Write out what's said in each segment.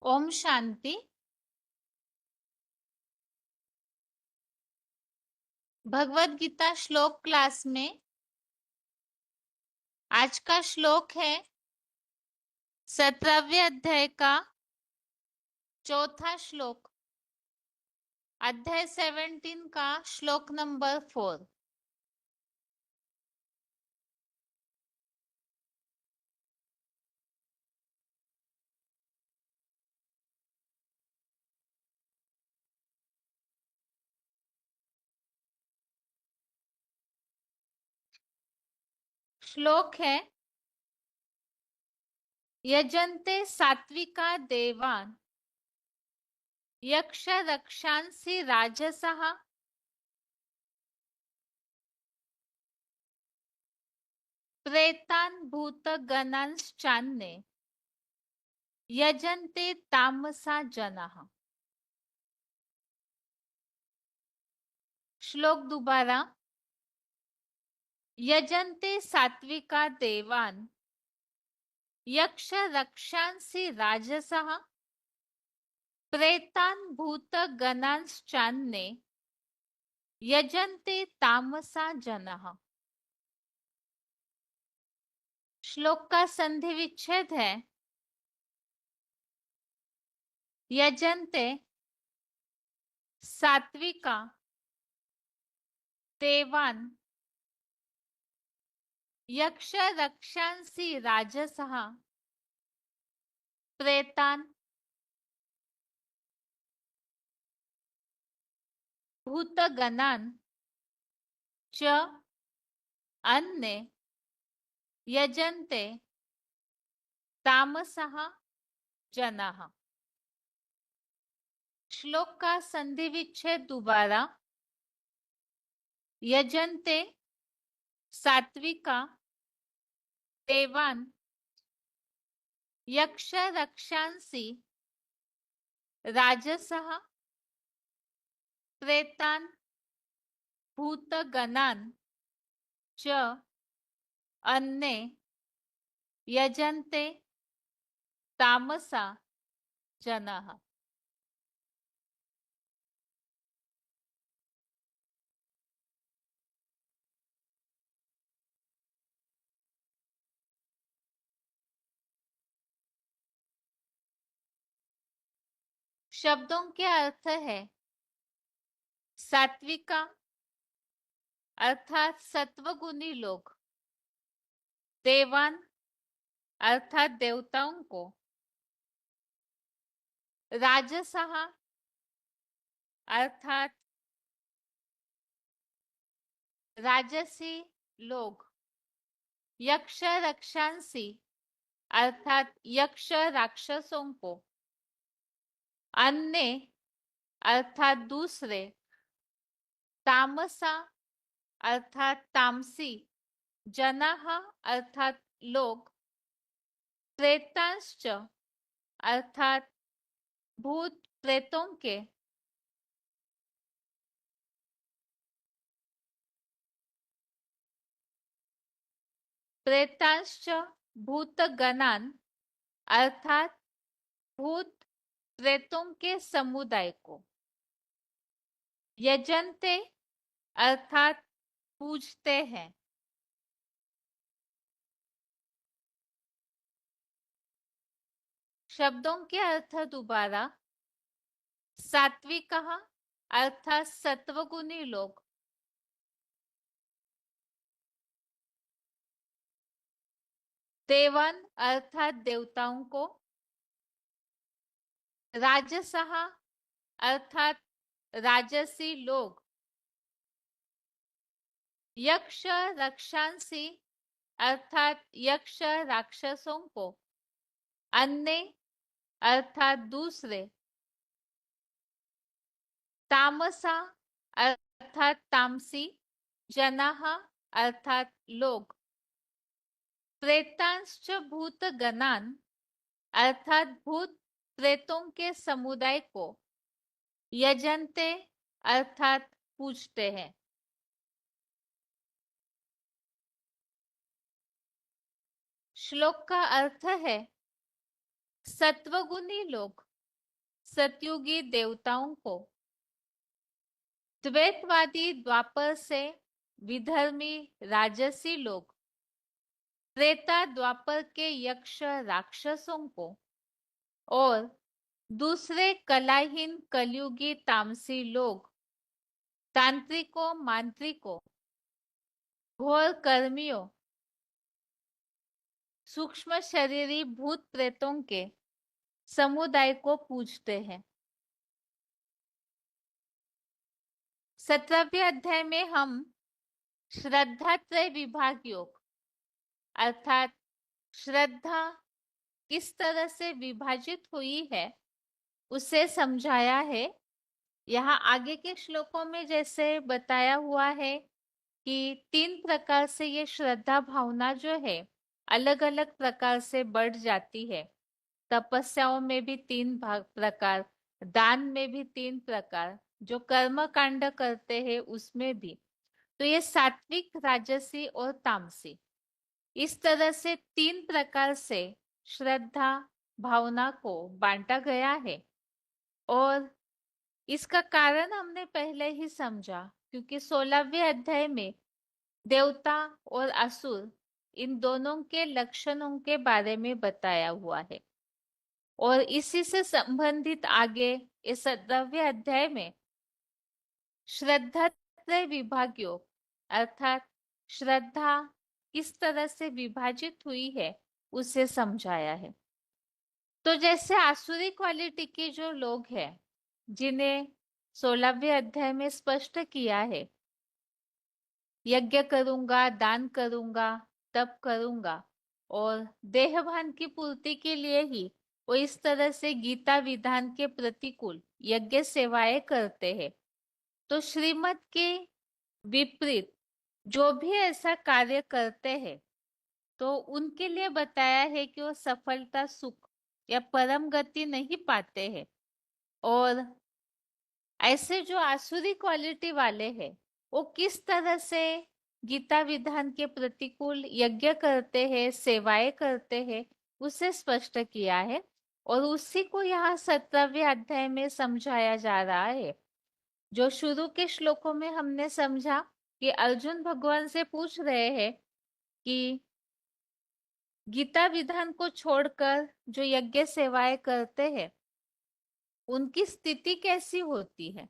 ओम शांति। भगवत गीता श्लोक क्लास में आज का श्लोक है 17वें अध्याय का चौथा श्लोक, अध्याय 17 का श्लोक नंबर 4। श्लोक है यजन्ते सात्विका देवान् यक्ष रक्षांसि राजसः प्रेतान् भूतगणांश्चान्ये यजन्ते तामसा जनाः। श्लोक दोबारा। यजन्ते सात्विका देवान् यक्ष रक्षांसि राजसः प्रेतान् भूतगणांश्चान्ये यजन्ते तामसा जनाः। श्लोक का संधि विच्छेद है यजन्ते सात्विका देवान् यक्ष रक्षांसि राजसः प्रेतान् भूतगणान् च अन्ये यजन्ते तामसः जनाः। श्लोक का संधि विच्छेद दोबारा। यजन्ते सात्विका देवान् यक्ष रक्षांसि राजसः प्रेतान् भूतगणान् च अन्ये यजन्ते तामसा जनाः। शब्दों के अर्थ है सात्विका अर्थात सत्वगुणी लोग, देवान अर्थात देवताओं को, राजसः अर्थात राजसी लोग, यक्ष रक्षांसी अर्थात यक्ष राक्षसों को, अन्य अर्थात दूसरे, तामसा अर्थात तामसी, जनाः अर्थात लोग, प्रेतांश्च अर्थात भूत प्रेतों के, प्रेतांश्च भूतगणान् अर्थात भूत प्रेतों के समुदाय को, यजन्ते अर्थात पूजते हैं। शब्दों के अर्थ दोबारा। सात्विक अर्थात सत्वगुणी लोग, देवान अर्थात देवताओं को, राजसः अर्थात राजसी लोग, यक्ष रक्षांसी अर्थात यक्ष राक्षसों को, अन्य अर्थात दूसरे, तामसा अर्थात तामसी, जनाः अर्थात लोग, प्रेतांश्च भूतगणान् अर्थात भूत प्रेतों के समुदाय को, यजन्ते अर्थात पूजते हैं। श्लोक का अर्थ है सत्वगुणी लोग सतयुगी देवताओं को, द्वैतवादी द्वापर से विधर्मी राजसी लोग, त्रेता द्वापर के यक्ष राक्षसों को, और दूसरे कलाहीन कलयुगी तामसी लोग, तांत्रिकों, मांत्रिकों, घोर कर्मियों, सूक्ष्म शरीरी भूत प्रेतों के समुदाय को पूजते हैं। 17वें अध्याय में हम श्रद्धा त्रय विभाग योग अर्थात श्रद्धा किस तरह से विभाजित हुई है उसे समझाया है। यहाँ आगे के श्लोकों में जैसे बताया हुआ है कि 3 प्रकार से ये श्रद्धा भावना जो है अलग अलग प्रकार से बढ़ जाती है। तपस्याओं में भी 3 प्रकार, दान में भी 3 प्रकार, जो कर्म कांड करते हैं उसमें भी। तो ये सात्विक, राजसी और तामसी, इस तरह से 3 प्रकार से श्रद्धा भावना को बांटा गया है। और इसका कारण हमने पहले ही समझा, क्योंकि 16वें अध्याय में देवता और असुर इन दोनों के लक्षणों के बारे में बताया हुआ है। और इसी से संबंधित आगे इस 17वें अध्याय में श्रद्धा त्रय विभाग योग अर्थात श्रद्धा किस तरह से विभाजित हुई है उसे समझाया है। तो जैसे आसुरी क्वालिटी के जो लोग हैं जिन्हें 16वें अध्याय में स्पष्ट किया है, यज्ञ करूंगा, दान करूंगा, तप करूंगा, और देहभान की पूर्ति के लिए ही वो इस तरह से गीता विधान के प्रतिकूल यज्ञ सेवाएं करते हैं। तो श्रीमत के विपरीत जो भी ऐसा कार्य करते हैं तो उनके लिए बताया है कि वो सफलता, सुख या परम गति नहीं पाते हैं। और ऐसे जो आसुरी क्वालिटी वाले हैं वो किस तरह से गीता विधान के प्रतिकूल यज्ञ करते हैं, सेवाएं करते हैं, उसे स्पष्ट किया है। और उसी को यहाँ 17वें अध्याय में समझाया जा रहा है। जो शुरू के श्लोकों में हमने समझा कि अर्जुन भगवान से पूछ रहे हैं कि गीता विधान को छोड़कर जो यज्ञ सेवाएं करते हैं उनकी स्थिति कैसी होती है।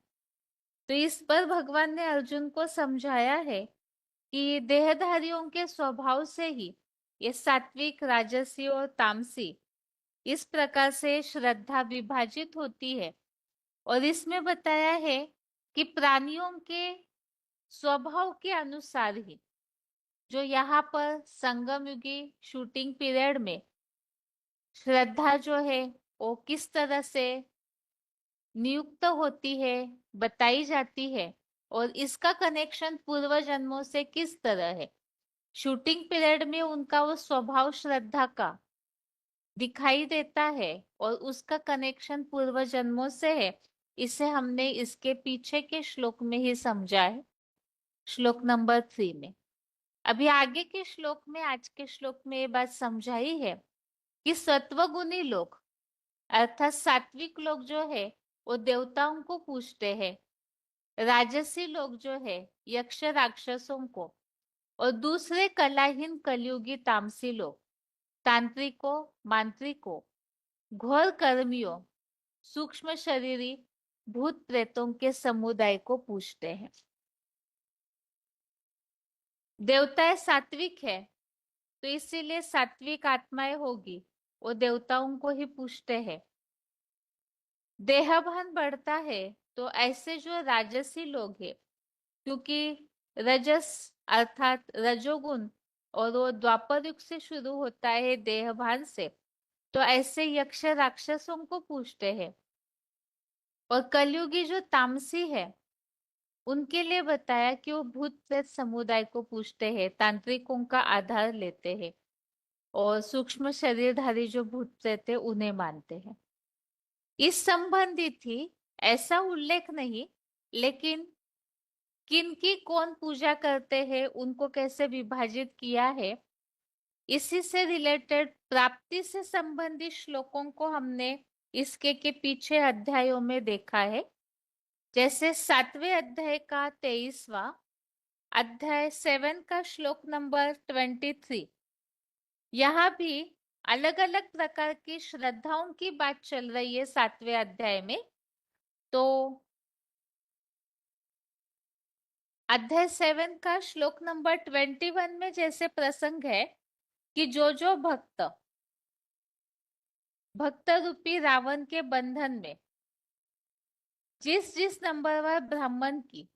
तो इस पर भगवान ने अर्जुन को समझाया है कि देहधारियों के स्वभाव से ही ये सात्विक, राजसी और तामसी इस प्रकार से श्रद्धा विभाजित होती है। और इसमें बताया है कि प्राणियों के स्वभाव के अनुसार ही जो यहाँ पर संगम युगी शूटिंग पीरियड में श्रद्धा जो है वो किस तरह से नियुक्त होती है, बताई जाती है, और इसका कनेक्शन पूर्व जन्मों से किस तरह है। शूटिंग पीरियड में उनका वो स्वभाव श्रद्धा का दिखाई देता है और उसका कनेक्शन पूर्व जन्मों से है। इसे हमने इसके पीछे के श्लोक में ही समझा है, श्लोक नंबर 3 में। अभी आगे के श्लोक में, आज के श्लोक में ये बात समझाई है कि सत्वगुणी लोग अर्थात सात्विक लोग जो है वो देवताओं को पूजते हैं, राजसी लोग जो है यक्ष राक्षसों को, और दूसरे कलाहीन कलयुगी तामसी लोग तांत्रिकों, मांत्रिकों, घोर कर्मियों, सूक्ष्म शरीरी भूत प्रेतों के समुदाय को पूजते हैं। देवताएं सात्विक है तो इसीलिए सात्विक आत्माएं होगी, वो देवताओं को ही पूजते हैं। देहभान बढ़ता है तो ऐसे जो राजसी लोग हैं, क्योंकि रजस अर्थात रजोगुण और वो द्वापर युग से शुरू होता है देहभान से, तो ऐसे यक्ष राक्षसों को पूजते हैं। और कलयुगी जो तामसी है उनके लिए बताया कि वो भूत प्रेत समुदाय को पूजते हैं, तांत्रिकों का आधार लेते हैं, और सूक्ष्म शरीरधारी जो भूत प्रेत है उन्हें मानते हैं। इस संबंधित ही ऐसा उल्लेख नहीं, लेकिन किनकी कौन पूजा करते हैं, उनको कैसे विभाजित किया है, इसी से रिलेटेड प्राप्ति से संबंधित श्लोकों को हमने इसके के पीछे अध्यायों में देखा है। जैसे 7वें अध्याय का 23वां अध्याय 7 का श्लोक नंबर 23, यहाँ भी अलग अलग प्रकार की श्रद्धाओं की बात चल रही है 7वें अध्याय में। तो अध्याय 7 का श्लोक नंबर 21 में जैसे प्रसंग है कि जो भक्त रूपी रावण के बंधन में जिस जिस नंबरवार ब्राह्मण की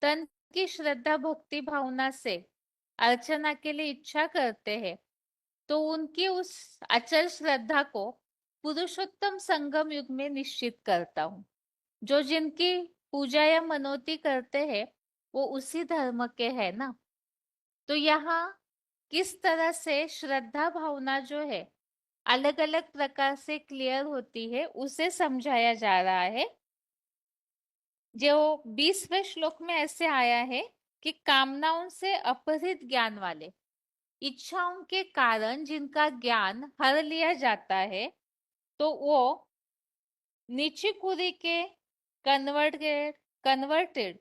तन की श्रद्धा भक्ति भावना से अर्चना के लिए इच्छा करते हैं, तो उनकी उस अचल श्रद्धा को पुरुषोत्तम संगम युग में निश्चित करता हूँ। जो जिनकी पूजा या मनोती करते हैं वो उसी धर्म के है ना। तो यहाँ किस तरह से श्रद्धा भावना जो है अलग अलग प्रकार से क्लियर होती है उसे समझाया जा रहा है। जो 20वें श्लोक में ऐसे आया है कि कामनाओं से अपहृत ज्ञान वाले, इच्छाओं के कारण जिनका ज्ञान हर लिया जाता है, तो वो नीचिकुरी के कन्वर्टेड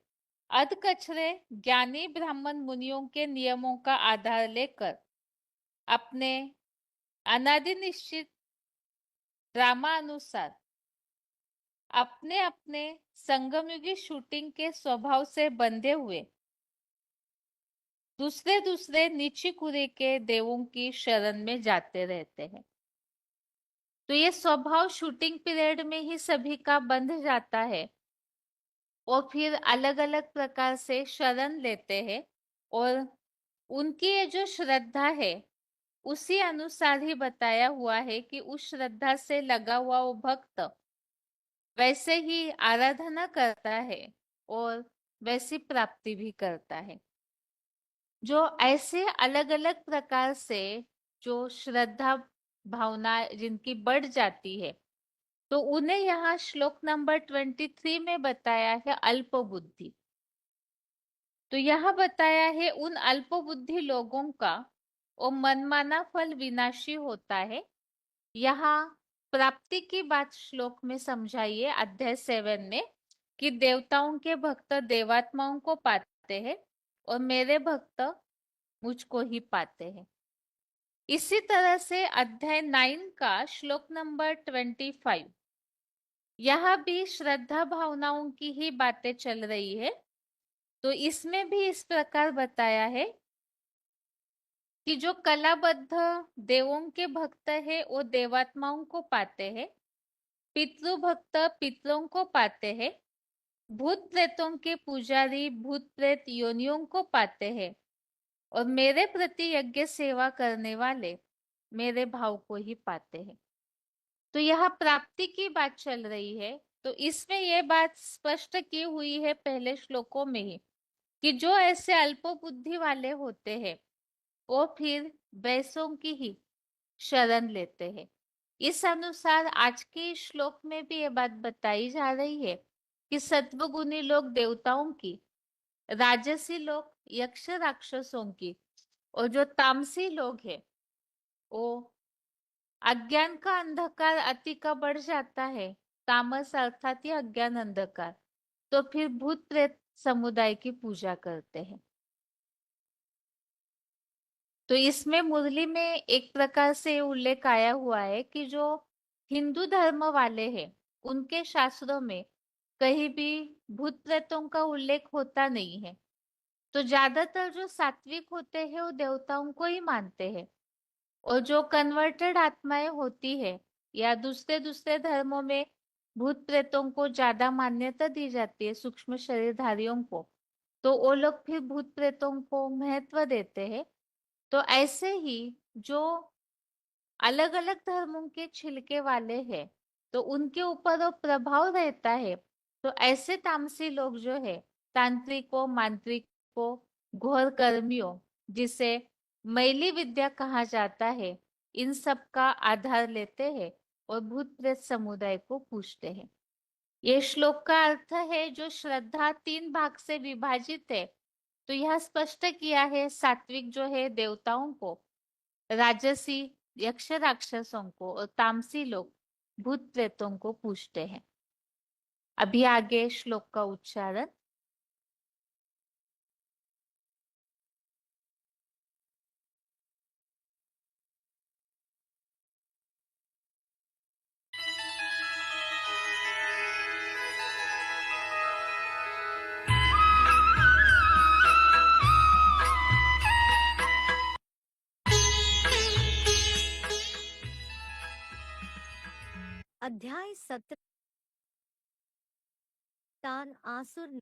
अधकचरे ज्ञानी ब्राह्मण मुनियों के नियमों का आधार लेकर अपने अनादि निश्चित ड्रामानुसार अपने अपने संगमयुगी शूटिंग के स्वभाव से बंधे हुए दूसरे दूसरे नीचिकुरी के देवों की शरण में जाते रहते हैं। तो ये स्वभाव शूटिंग पीरियड में ही सभी का बंध जाता है और फिर अलग अलग प्रकार से शरण लेते हैं और उनकी ये जो श्रद्धा है उसी अनुसार ही बताया हुआ है कि उस श्रद्धा से लगा हुआ वो भक्त वैसे ही आराधना करता है और वैसी प्राप्ति भी करता है। जो ऐसे अलग अलग प्रकार से जो श्रद्धा भावना जिनकी बढ़ जाती है, तो उन्हें यहाँ श्लोक नंबर 23 में बताया है अल्प बुद्धि। तो यह बताया है उन अल्प बुद्धि लोगों का और मनमाना फल विनाशी होता है। यहाँ प्राप्ति की बात श्लोक में समझाइए अध्याय 7 में कि देवताओं के भक्त देवात्माओं को पाते हैं और मेरे भक्त मुझको ही पाते हैं। इसी तरह से अध्याय 9 का श्लोक नंबर 25, यहाँ भी श्रद्धा भावनाओं की ही बातें चल रही है। तो इसमें भी इस प्रकार बताया है कि जो कलाबद्ध देवों के भक्त है वो देवात्माओं को पाते हैं, पितृ भक्त पितरों को पाते हैं, भूत प्रेतों के पुजारी भूत प्रेत योनियों को पाते हैं और मेरे प्रति यज्ञ सेवा करने वाले मेरे भाव को ही पाते हैं। तो यह प्राप्ति की बात चल रही है। तो इसमें यह बात स्पष्ट की हुई है पहले श्लोकों में ही कि जो ऐसे अल्प बुद्धि वाले होते हैं वो फिर वैसों की ही शरण लेते हैं। इस अनुसार आज के श्लोक में भी ये बात बताई जा रही है कि सत्वगुणी लोग देवताओं की, राजसी लोग यक्ष राक्षसों की और जो तामसी लोग हैं वो अज्ञान का अंधकार अति का बढ़ जाता है, तामस अर्थात ये अज्ञान अंधकार, तो फिर भूत प्रेत समुदाय की पूजा करते हैं। तो इसमें मुरली में एक प्रकार से उल्लेख आया हुआ है कि जो हिंदू धर्म वाले हैं उनके शास्त्रों में कहीं भी भूत प्रेतों का उल्लेख होता नहीं है। तो ज्यादातर जो सात्विक होते हैं वो देवताओं को ही मानते हैं और जो कन्वर्टेड आत्माएं होती है या दूसरे दूसरे धर्मों में भूत प्रेतों को ज्यादा मान्यता दी जाती है, सूक्ष्म शरीरधारियों को, तो वो लोग फिर भूत प्रेतों को महत्व देते हैं। तो ऐसे ही जो अलग अलग धर्मों के छिलके वाले हैं तो उनके ऊपर वो प्रभाव रहता है। तो ऐसे तामसी लोग जो है तांत्रिकों मांत्रिकों घोर कर्मियों जिसे मैली विद्या कहा जाता है, इन सब का आधार लेते हैं और भूत प्रेत समुदाय को पूजते हैं। ये श्लोक का अर्थ है जो श्रद्धा 3 भाग से विभाजित है। तो यह स्पष्ट किया है सात्विक जो है देवताओं को, राजसी यक्ष राक्षसों को और तामसी लोग भूत प्रेतों को पूजते हैं। अभी आगे श्लोक का उच्चारण। अध्याय 17 तान आसुर।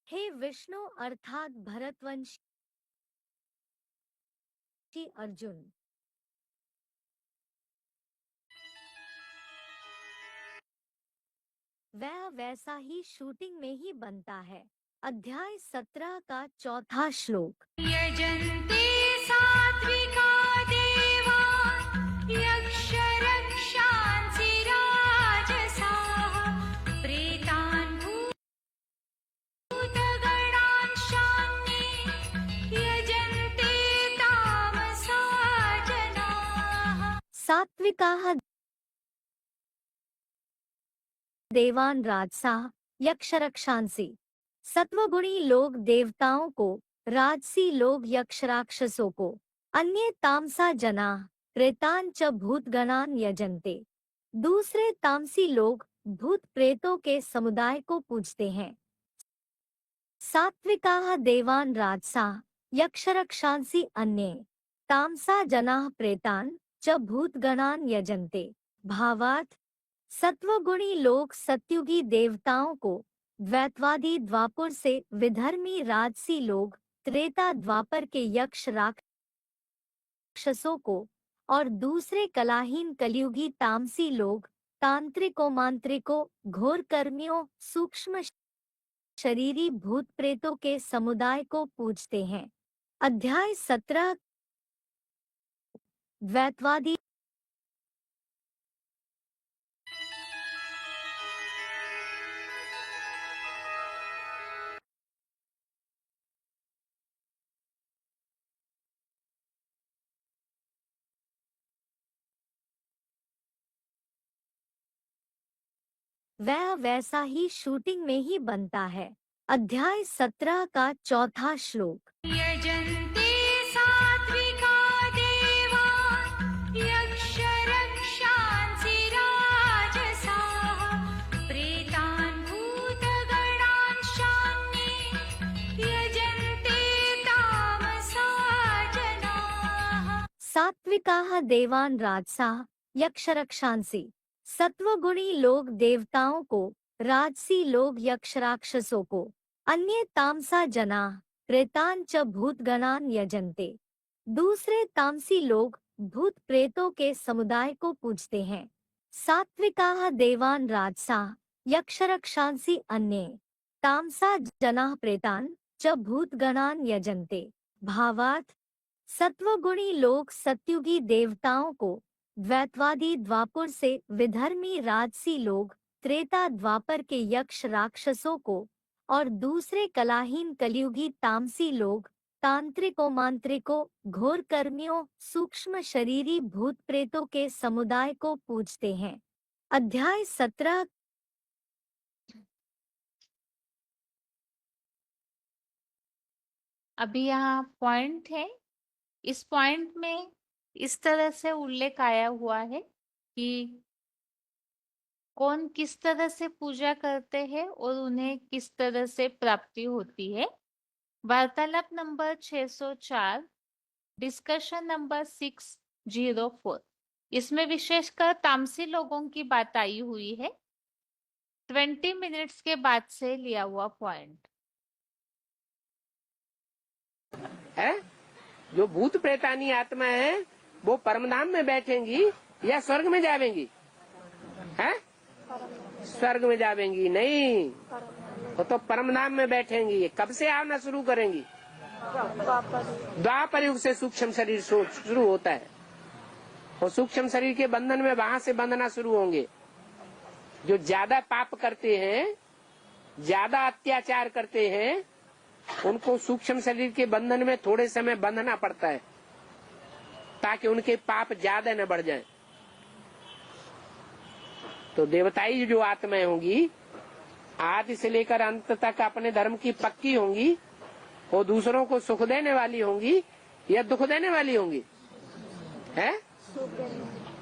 हे विष्णु अर्थात भरतवंशी अर्जुन, वह वैसा ही शूटिंग में ही बनता है। अध्याय 17 का चौथा श्लोक। यजन्ते सात्विका देवा यक्ष रक्षांसि राजसाः प्रेतान् भूतगणान् शान्ये यजन्ते तामसा जनाः। सात्विकाः देवान राजसा यक्ष रक्षांसी। सत्वगुणी लोग देवताओं को, राजसी लोग यक्ष राक्षसों को, अन्य तामसा जना प्रेतान च भूतगणान यजन्ते। दूसरे तामसी लोग भूत प्रेतों के समुदाय को पूजते हैं। सात्विकाः देवान राजसा यक्ष रक्षांसी अन्ये तामसा जना प्रेतान च भूतगणान यजन्ते। भावार्थ, सत्वगुणी लोग सत्युगी देवताओं को, द्वैतवादी द्वापर से विधर्मी राजसी लोग त्रेता द्वापर के यक्ष राक्षसों को और दूसरे कलाहीन कलयुगी तामसी लोग तांत्रिकों मांत्रिकों घोर कर्मियों सूक्ष्म शरीरी भूत प्रेतों के समुदाय को पूजते हैं। अध्याय 17 द्वैतवादी। वह वैसा ही शूटिंग में ही बनता है। अध्याय 17 का चौथा श्लोक। यजन्ते सात्विका देवा यक्ष रक्षांसि राजसाः प्रेतान् भूतगणान् शान्ये यजन्ते तामसा जनाः। सात्विकाः देवान् राजसाः यक्ष रक्षांसि। सत्वगुणी लोग देवताओं को, राजसी लोग यक्ष राक्षसों को, अन्य तामसा जना प्रेतान च भूतगणान यजन्ते। दूसरे तामसी लोग भूत प्रेतों के समुदाय को पूजते हैं। सात्विकाः देवान राजसा यक्ष रक्षांसि अन्ये तामसा जना प्रेतान च भूतगणान यजन्ते। भावार्थ, सत्वगुणी लोग सत्युगी देवताओं को, द्वैतवादी द्वापर से विधर्मी राजसी लोग त्रेता द्वापर के यक्ष राक्षसों को और दूसरे कलाहीन कलयुगी तामसी लोग तांत्रिकों मांत्रिकों घोर कर्मियों सूक्ष्म शरीरी भूत प्रेतों के समुदाय को पूजते हैं। अध्याय 17। अभी यहाँ पॉइंट है। इस पॉइंट में इस तरह से उल्लेख आया हुआ है कि कौन किस तरह से पूजा करते हैं और उन्हें किस तरह से प्राप्ति होती है। वार्तालाप नंबर 604, डिस्कशन नंबर 604। इसमें विशेषकर तामसी लोगों की बात आई हुई है। 20 मिनट्स के बाद से लिया हुआ पॉइंट है। जो भूत प्रेतानी आत्मा है वो परमधाम में बैठेंगी या स्वर्ग में जावेंगी? है स्वर्ग में जावेंगी नहीं, वो तो परमधाम में बैठेंगी। कब से आना शुरू करेंगी? द्वापर युग से सूक्ष्म शरीर शुरू होता है। और सूक्ष्म शरीर के बंधन में वहां से बंधना शुरू होंगे। जो ज्यादा पाप करते हैं, ज्यादा अत्याचार करते हैं, उनको सूक्ष्म शरीर के बंधन में थोड़े समय बंधना पड़ता है ताकि उनके पाप ज्यादा न बढ़ जाएं। तो देवताई जो आत्माएं होंगी, आदि से लेकर अंत तक अपने धर्म की पक्की होंगी, वो दूसरों को सुख देने वाली होंगी या दुख देने वाली होंगी? है?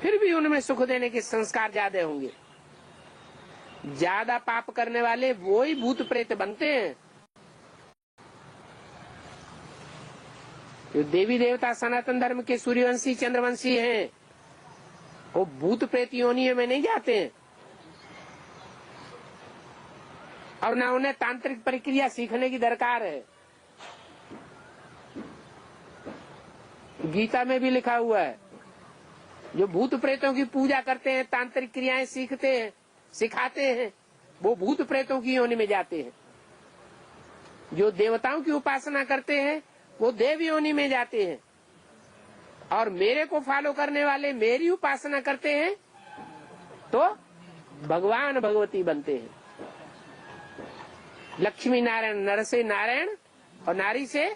फिर भी उनमें सुख देने के संस्कार ज्यादा होंगे। ज्यादा पाप करने वाले वो ही भूत प्रेत बनते हैं। जो देवी देवता सनातन धर्म के सूर्यवंशी चंद्रवंशी हैं, वो भूत प्रेत योनियों में नहीं जाते हैं और ना उन्हें तांत्रिक प्रक्रिया सीखने की दरकार है। गीता में भी लिखा हुआ है, जो भूत प्रेतों की पूजा करते हैं, तांत्रिक क्रियाएं सीखते हैं, सिखाते हैं, वो भूत प्रेतों की योनि में जाते हैं। जो देवताओं की उपासना करते हैं, वो देव योनि में जाते हैं। और मेरे को फॉलो करने वाले मेरी उपासना करते हैं तो भगवान भगवती बनते हैं। लक्ष्मी नारायण, नर से नारायण और नारी से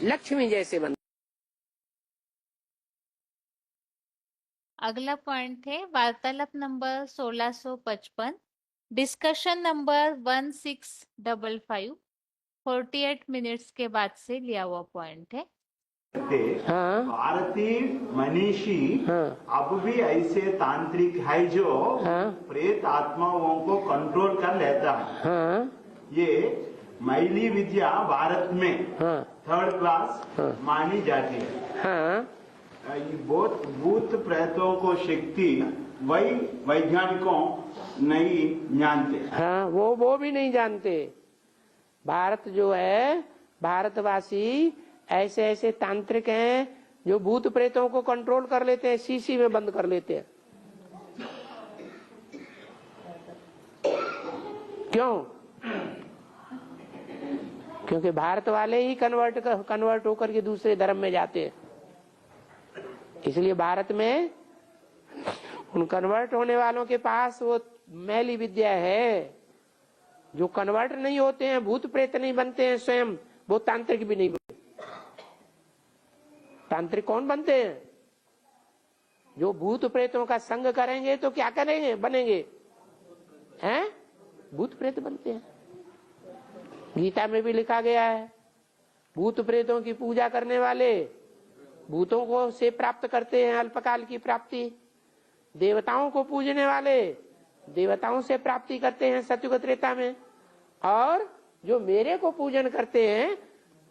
लक्ष्मी जैसे बनते। अगला पॉइंट है वार्तालाप नंबर 1655, डिस्कशन नंबर 1655, 48 मिनट्स के बाद से लिया हुआ पॉइंट है। हाँ, भारतीय मनीषी हाँ, अब भी ऐसे तांत्रिक है जो हाँ, प्रेत आत्माओं को कंट्रोल कर लेता है। हाँ, ये मैली विद्या भारत में हाँ, 3rd क्लास हाँ, मानी जाती है। हाँ, ये बहुत भूत प्रेतों को शक्ति वही वैज्ञानिकों नहीं जानते। हाँ, वो भी नहीं जानते। भारत जो है, भारतवासी ऐसे ऐसे तांत्रिक हैं जो भूत प्रेतों को कंट्रोल कर लेते हैं, शीशी में बंद कर लेते हैं। क्यों? क्योंकि भारत वाले ही कन्वर्ट होकर के दूसरे धर्म में जाते हैं। इसलिए भारत में उन कन्वर्ट होने वालों के पास वो मैली विद्या है। जो कन्वर्ट नहीं होते हैं, भूत प्रेत नहीं बनते हैं स्वयं, वो तांत्रिक भी नहीं बनते। तांत्रिक कौन बनते हैं? जो भूत प्रेतों का संग करेंगे तो क्या करेंगे, बनेंगे? हैं? भूत प्रेत बनते हैं। गीता में भी लिखा गया है, भूत प्रेतों की पूजा करने वाले भूतों को से प्राप्त करते हैं अल्पकाल की प्राप्ति। देवताओं को पूजने वाले देवताओं से प्राप्ति करते हैं सतयुग त्रेता में। और जो मेरे को पूजन करते हैं,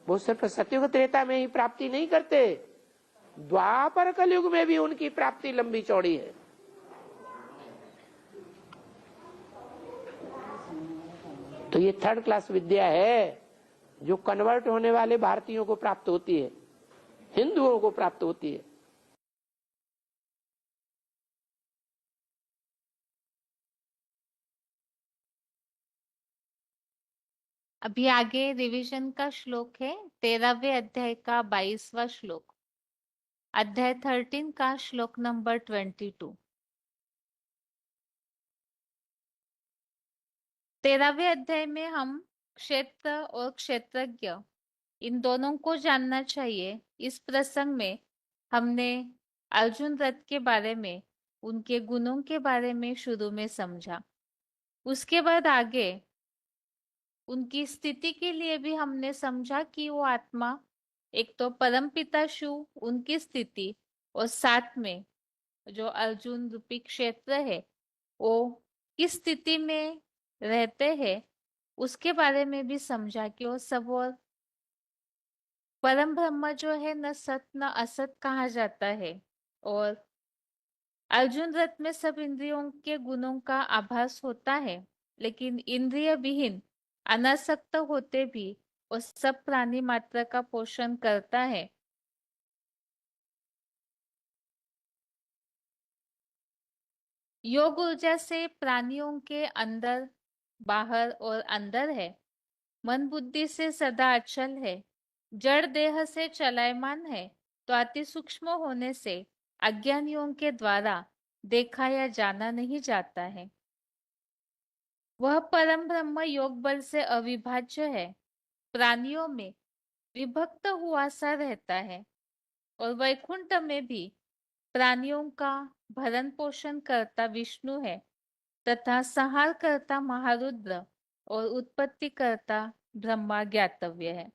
वो सिर्फ सतयुग त्रेता में ही प्राप्ति नहीं करते, द्वापर कलयुग में भी उनकी प्राप्ति लंबी चौड़ी है। तो ये 3rd क्लास विद्या है जो कन्वर्ट होने वाले भारतीयों को प्राप्त होती है, हिंदुओं को प्राप्त होती है। अभी आगे रिवीजन का श्लोक है 13वें अध्याय का 22वां श्लोक, अध्याय 13 का श्लोक नंबर 22। 13वें अध्याय में हम क्षेत्र और क्षेत्रज्ञ इन दोनों को जानना चाहिए। इस प्रसंग में हमने अर्जुन रथ के बारे में, उनके गुणों के बारे में शुरू में समझा। उसके बाद आगे उनकी स्थिति के लिए भी हमने समझा कि वो आत्मा, एक तो परमपिता शिव उनकी स्थिति, और साथ में जो अर्जुन रूपी क्षेत्र है वो किस स्थिति में रहते हैं, उसके बारे में भी समझा कि वो सब और परम ब्रह्म जो है न सत न असत कहा जाता है। और अर्जुन रथ में सब इंद्रियों के गुणों का आभास होता है, लेकिन इंद्रिय विहीन अनासक्त होते भी वो सब प्राणी मात्र का पोषण करता है। योग ऊर्जा से प्राणियों के अंदर, बाहर और अंदर है। मन बुद्धि से सदा अचल है। जड़ देह से चलायमान है, तो अति सूक्ष्म होने से अज्ञानियों के द्वारा देखा या जाना नहीं जाता है। वह परम ब्रह्म योग बल से अविभाज्य है, प्राणियों में विभक्त हुआ सा रहता है और वैकुंठ में भी प्राणियों का भरण पोषण करता विष्णु है तथा संहार करता महारुद्र और उत्पत्ति करता ब्रह्मा ज्ञातव्य है।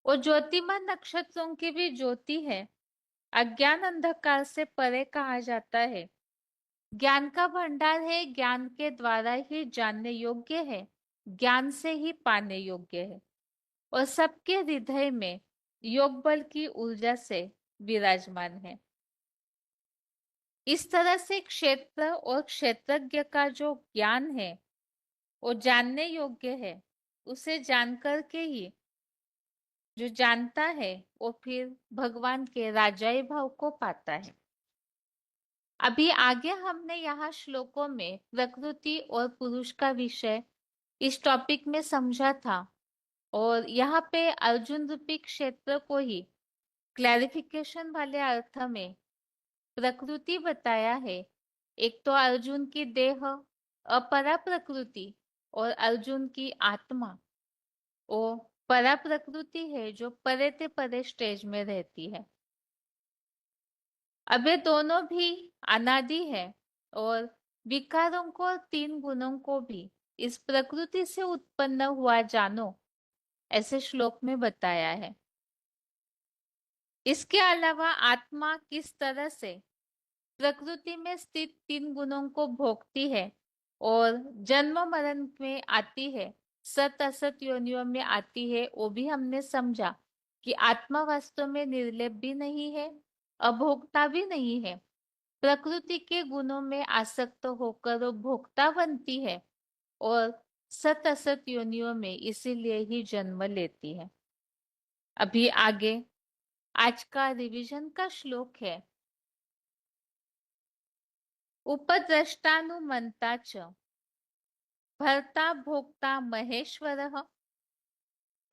और ज्योतिमान नक्षत्रों की भी ज्योति है, अज्ञान अंधकार से परे कहा जाता है। ज्ञान का भंडार है, ज्ञान के द्वारा ही जानने योग्य है, ज्ञान से ही पाने योग्य है और सबके हृदय में योग बल की ऊर्जा से विराजमान है। इस तरह से क्षेत्र और क्षेत्रज्ञ का जो ज्ञान है वो जानने योग्य है, उसे जानकर के ही जो जानता है वो फिर भगवान के राजाई भाव को पाता है। अभी आगे हमने यहाँ श्लोकों में प्रकृति और पुरुष का विषय इस टॉपिक में समझा था और यहाँ पे अर्जुन रूपी क्षेत्र को ही क्लैरिफिकेशन वाले अर्थ में प्रकृति बताया है। एक तो अर्जुन की देह अपरा प्रकृति और अर्जुन की आत्मा वो परा प्रकृति है जो परे ते परे स्टेज में रहती है। अब ये दोनों भी अनादि है और विकारों को और तीन गुणों को भी इस प्रकृति से उत्पन्न हुआ जानो, ऐसे श्लोक में बताया है। इसके अलावा आत्मा किस तरह से प्रकृति में स्थित तीन गुणों को भोगती है और जन्म मरण में आती है, सत असत योनियों में आती है, वो भी हमने समझा कि आत्मा वास्तव में निर्लेप भी नहीं है, अभोक्ता भी नहीं है। प्रकृति के गुणों में आसक्त होकर वो भोक्ता बनती है और सत असत योनियों में इसीलिए ही जन्म लेती है। अभी आगे आज का रिवीजन का श्लोक है। उपद्रष्टानुमंता च भर्ता भोक्ता महेश्वरः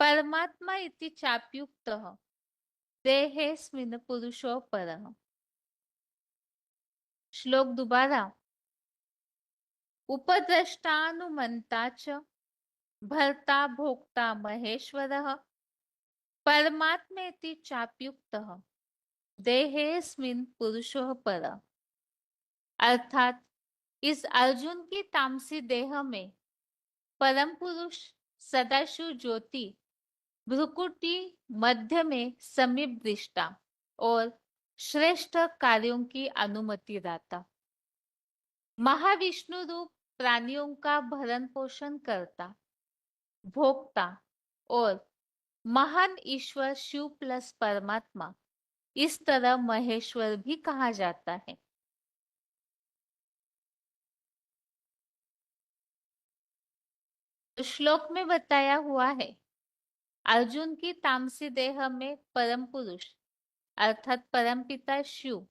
परमात्मा इति चाप्युक्तः देहेस्मिन् पुरुषो परः। श्लोक दोबारा। उपद्रष्टानुमंता च भर्ता भोक्ता महेश्वरः परमात्मेति चाप्युक्तः देहेस्मिन् पुरुषो परः। अर्थात इस अर्जुन की तामसी देह में परम पुरुष सदाशिव ज्योति भ्रुकुटी मध्य में समीप दृष्टा और श्रेष्ठ कार्यों की अनुमति दाता, महाविष्णु रूप प्राणियों का भरण पोषण करता, भोक्ता और महान ईश्वर शिव प्लस परमात्मा, इस तरह महेश्वर भी कहा जाता है। श्लोक में बताया हुआ है अर्जुन की तामसी देह में परम पुरुष अर्थात परम पिता शिव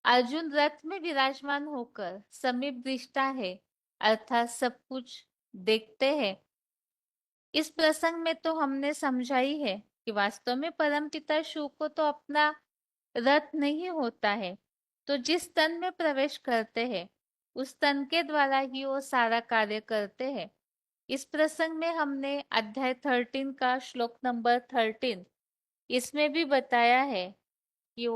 अर्जुन रथ में विराजमान होकर समीप दृष्टा है अर्थात सब कुछ देखते हैं। इस प्रसंग में तो हमने समझा ही है कि वास्तव में परम पिता शिव को तो अपना रथ नहीं होता है, तो जिस तन में प्रवेश करते हैं उस तन के द्वारा ही वो सारा कार्य करते हैं। इस प्रसंग में हमने अध्याय 13 का श्लोक नंबर 13 इसमें भी बताया है कि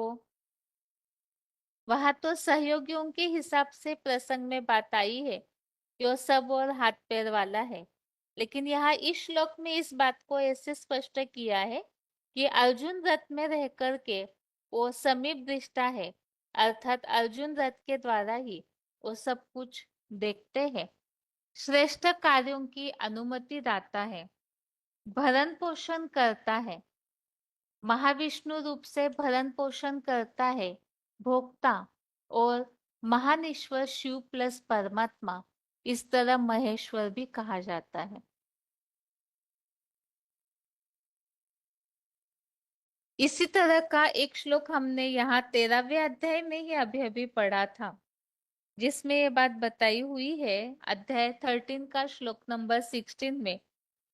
वहां तो सहयोगियों के हिसाब से प्रसंग में बात आई है कि वो सब और हाथ पैर वाला है, लेकिन यहाँ इस श्लोक में इस बात को ऐसे स्पष्ट किया है कि अर्जुन रथ में रह करके वो समीप दृष्टा है अर्थात अर्जुन रथ के द्वारा ही वो सब कुछ देखते हैं, श्रेष्ठ कार्यों की अनुमति दाता है, भरण पोषण करता है, महाविष्णु रूप से भरण पोषण करता है, भोक्ता और महान ईश्वर शिव प्लस परमात्मा, इस तरह महेश्वर भी कहा जाता है। इसी तरह का एक श्लोक हमने यहाँ 13वें अध्याय में ही अभी अभी पढ़ा था, जिसमें ये बात बताई हुई है अध्याय 13 का श्लोक नंबर 16 में,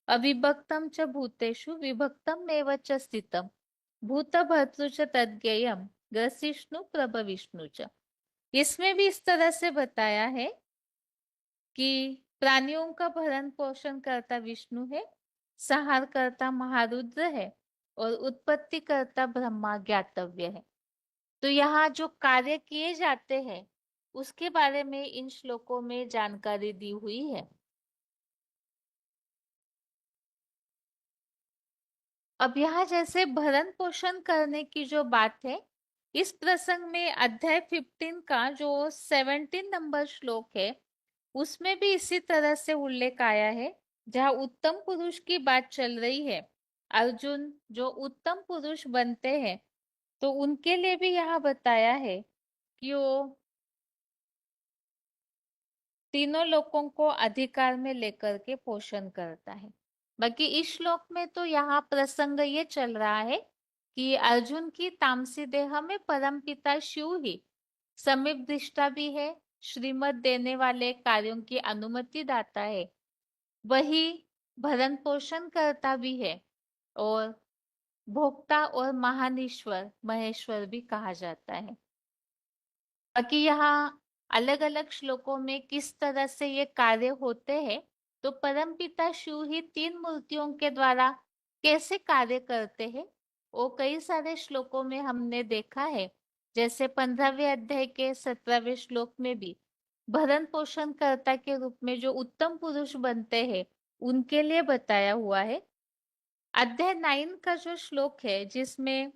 अविभक्तम च भूतेषु विभक्तम एव च स्थितम भूतभर्तृ च तद्ज्ञेयम् ग्रसिष्णु प्रभविष्णु च। इसमें भी इस तरह से बताया है कि प्राणियों का भरण पोषण करता विष्णु है, संहार करता महारुद्र है और उत्पत्ति करता ब्रह्मा ज्ञातव्य है। तो यहाँ जो कार्य किए जाते हैं उसके बारे में इन श्लोकों में जानकारी दी हुई है। अब यहाँ जैसे भरण पोषण करने की जो बात है, इस प्रसंग में अध्याय 15 का जो 17 नंबर श्लोक है उसमें भी इसी तरह से उल्लेख आया है। जहाँ उत्तम पुरुष की बात चल रही है, अर्जुन जो उत्तम पुरुष बनते हैं तो उनके लिए भी यहाँ बताया है कि वो तीनों लोगों को अधिकार में लेकर के पोषण करता है। बाकी इस श्लोक में तो यहाँ प्रसंग ये चल रहा है कि अर्जुन की तामसी देह में परमपिता शिव ही समीप दृष्टा भी है, श्रीमत देने वाले कार्यों की अनुमति दाता है, वही भरण पोषण करता भी है और भोक्ता और महान ईश्वर महेश्वर भी कहा जाता है। बाकी यहाँ अलग अलग श्लोकों में किस तरह से ये कार्य होते हैं, तो परमपिता शिव ही 3 मूर्तियों के द्वारा कैसे कार्य करते हैं वो कई सारे श्लोकों में हमने देखा है। जैसे 15वें अध्याय के 17वें श्लोक में भी भरण पोषण कर्ता के रूप में जो उत्तम पुरुष बनते हैं उनके लिए बताया हुआ है। अध्याय 9 का जो श्लोक है जिसमें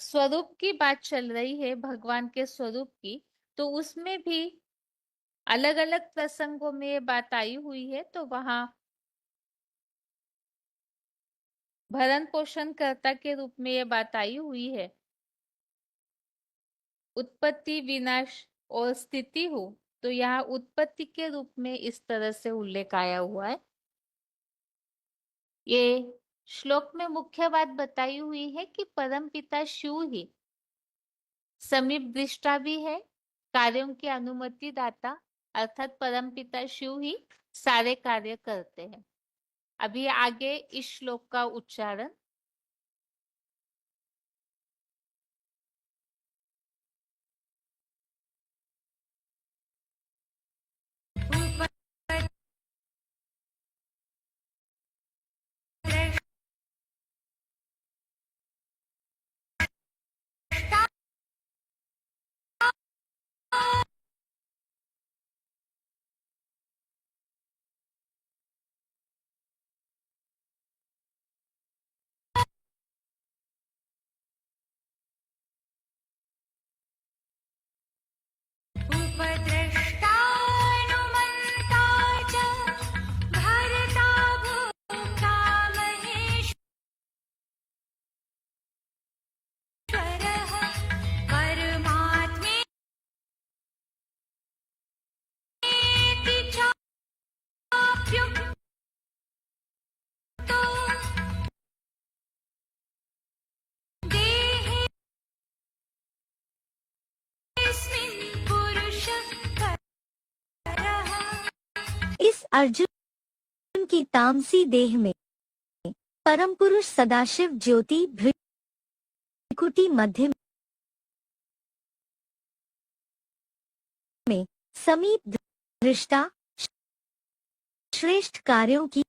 स्वरूप की बात चल रही है, भगवान के स्वरूप की, तो उसमें भी अलग अलग प्रसंगों में ये बात आई हुई है। तो वहां भरण पोषण कर्ता के रूप में ये बात आई हुई है, उत्पत्ति विनाश और स्थिति हो, तो यहाँ उत्पत्ति के रूप में इस तरह से उल्लेख आया हुआ है। ये श्लोक में मुख्य बात बताई हुई है कि परमपिता शिव ही समीप दृष्टा भी है, कार्यों की अनुमति दाता, अर्थात परमपिता शिव ही सारे कार्य करते हैं। अभी आगे इस श्लोक का उच्चारण। इस अर्जुन की तामसी देह में परम पुरुष सदाशिव ज्योति भ्रिकुटी मध्य में समीप दृष्टा श्रेष्ठ कार्यों की